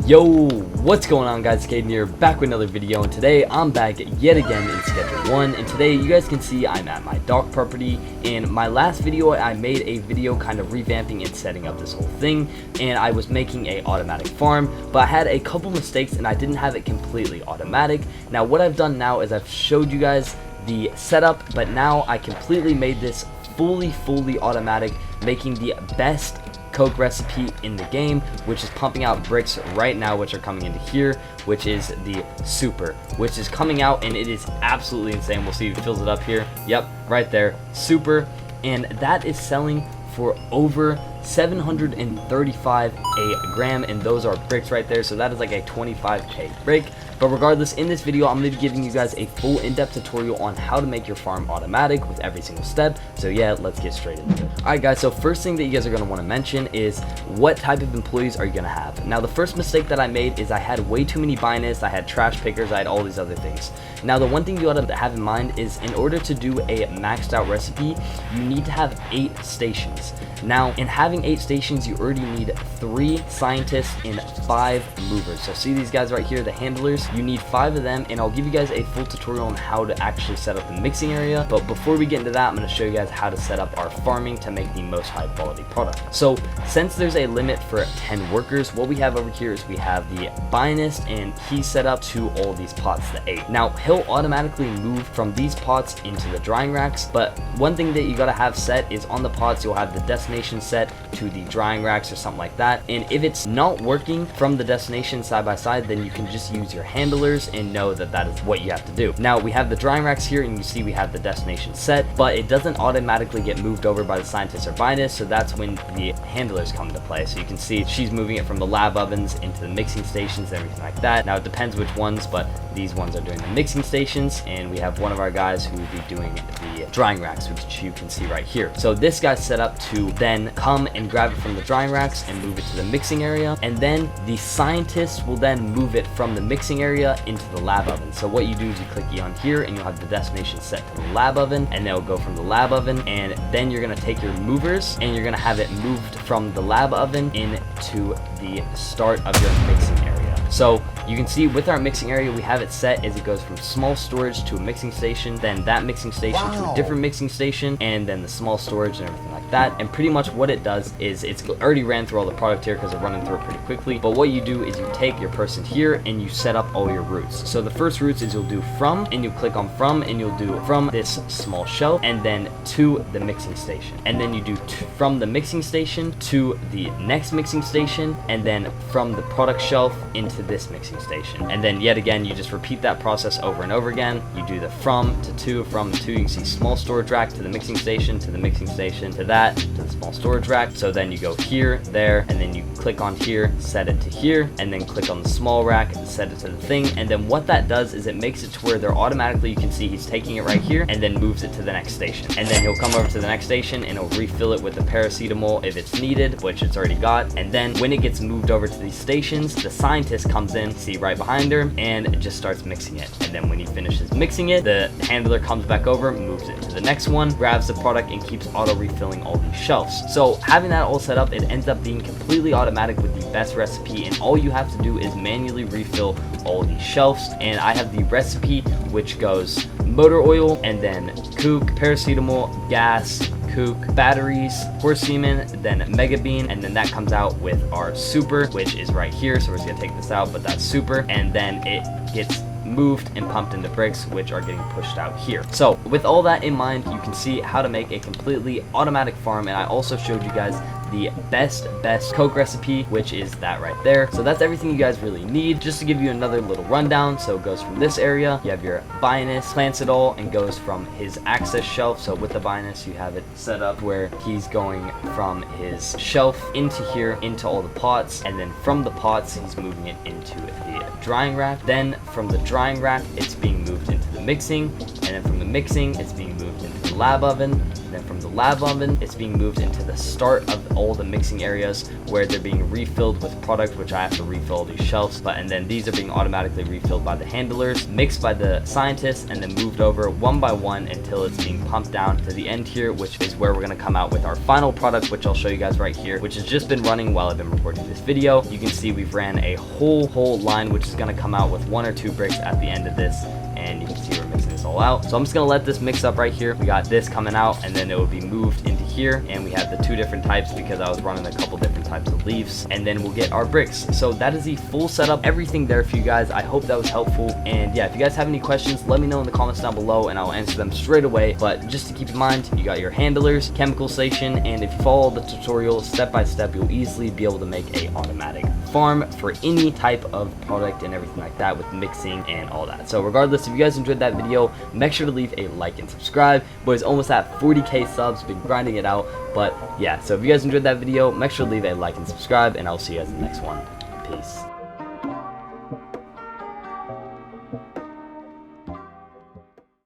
Yo, what's going on guys, Caden here, back with another video, and today I'm back yet again in Schedule 1, and today you guys can see I'm at my dog property. In my last video, I made a video kind of revamping and setting up this whole thing, and I was making a automatic farm, but I had a couple mistakes and I didn't have it completely automatic. Now what I've done now is I've showed you guys the setup, but now I completely made this fully automatic, making the best Coke recipe in the game, which is pumping out bricks right now, which are coming into here, which is the super, which is coming out, and it is absolutely insane. We'll see if it fills it up here. Yep, right there, super, and that is selling for over 735 a gram, and those are bricks right there, so that is like a 25k brick. But regardless, in this video I'm going to be giving you guys a full in-depth tutorial on how to make your farm automatic with every single step. So yeah, let's get straight into it. Alright guys, so first thing that you guys are going to want to mention is what type of employees are you going to have. Now the first mistake that I made is I had way too many binists, I had trash pickers, I had all these other things. Now the one thing you ought to have in mind is in order to do a maxed out recipe, you need to have 8 stations. Now in having 8 stations, you already need 3 scientists and 5 movers. So see these guys right here, the handlers, you need 5 of them, and I'll give you guys a full tutorial on how to actually set up the mixing area. But before we get into that, I'm going to show you guys how to set up our farming to make the most high quality product. So since there's a limit for 10 workers, what we have over here is we have the binist, and he's set up to all these pots, the 8. Now he'll automatically move from these pots into the drying racks, but one thing that you got to have set is on the pots you'll have the destination set to the drying racks or something like that. And if it's not working from the destination side by side, then you can just use your handlers and know that that is what you have to do. Now we have the drying racks here, and you see we have the destination set, but it doesn't automatically get moved over by the scientists or binist, so that's when the handlers come into play. So you can see she's moving it from the lab ovens into the mixing stations and everything like that. Now it depends which ones, but these ones are doing the mixing stations, and we have one of our guys who will be doing the drying racks, which you can see right here. So this guy's set up to then come and grab it from the drying racks and move it to the mixing area, and then the scientist will then move it from the mixing area into the lab oven. So what you do is you click E on here, and you'll have the destination set to the lab oven, and they'll go from the lab oven, and then you're going to take your movers and you're going to have it moved from the lab oven into the start of your mixing area. So you can see with our mixing area, we have it set as it goes from small storage to a mixing station, then that mixing station to a different mixing station, and then the small storage and everything like that. And pretty much what it does is it's already ran through all the product here because we're running through it pretty quickly. But what you do is you take your person here and you set up all your routes. So the first routes is you'll do from, and you click on from, and you'll do from this small shelf and then to the mixing station, and then you do from the mixing station to the next mixing station, and then from the product shelf into this mixing station. And then yet again, you just repeat that process over and over again. You do the from to two, from to, you can see small storage rack to the mixing station, to the mixing station, to that, to the small storage rack. So then you go here, there, and then you click on here, set it to here, and then click on the small rack and set it to the thing. And then what that does is it makes it to where they're automatically, you can see he's taking it right here and then moves it to the next station. And then he'll come over to the next station and he'll refill it with the paracetamol if it's needed, which it's already got. And then when it gets moved over to these stations, the scientist comes in, see right behind her, and it just starts mixing it. And then when he finishes mixing it, the handler comes back over, moves it to the next one, grabs the product, and keeps auto refilling all these shelves. So having that all set up, it ends up being completely automatic with the best recipe, and all you have to do is manually refill all these shelves. And I have the recipe which goes motor oil, and then kook, paracetamol, gas, kook, batteries, horse semen, then mega bean, and then that comes out with our super, which is right here. So we're just gonna take this out, but that's super, and then it gets moved and pumped into bricks, which are getting pushed out here. So with all that in mind, you can see how to make a completely automatic farm, and I also showed you guys the best Coke recipe, which is that right there. So that's everything you guys really need. Just to give you another little rundown, so it goes from this area, you have your binist, plants it all, and goes from his access shelf. So with the binist, you have it set up where he's going from his shelf into here, into all the pots, and then from the pots, he's moving it into the drying rack. Then from the drying rack, it's being moved into the mixing, and then from the mixing, it's being moved into the lab oven. And then from the lab oven, it's being moved into the start of all the mixing areas where they're being refilled with product, which I have to refill these shelves. And then these are being automatically refilled by the handlers, mixed by the scientists, and then moved over one by one until it's being pumped down to the end here, which is where we're gonna come out with our final product, which I'll show you guys right here, which has just been running while I've been recording this video. You can see we've ran a whole line, which is gonna come out with 1 or 2 bricks at the end of this. And you can see we're mixing this all out. So I'm just gonna let this mix up right here. We got this coming out, and then it will be moved into here, and we have the 2 different types because I was running a couple different types of leaves, and then we'll get our bricks. So that is the full setup, everything there for you guys. I hope that was helpful, and yeah, if you guys have any questions, let me know in the comments down below and I'll answer them straight away. But just to keep in mind, you got your handlers, chemical station, and if you follow the tutorial step by step, you'll easily be able to make a automatic farm for any type of product and everything like that with mixing and all that. So regardless, if you guys enjoyed that video, make sure to leave a like and subscribe. Boys, almost at 40k subs, been grinding it out. But yeah, so if you guys enjoyed that video, make sure to leave a like and subscribe, and I'll see you guys in the next one. Peace.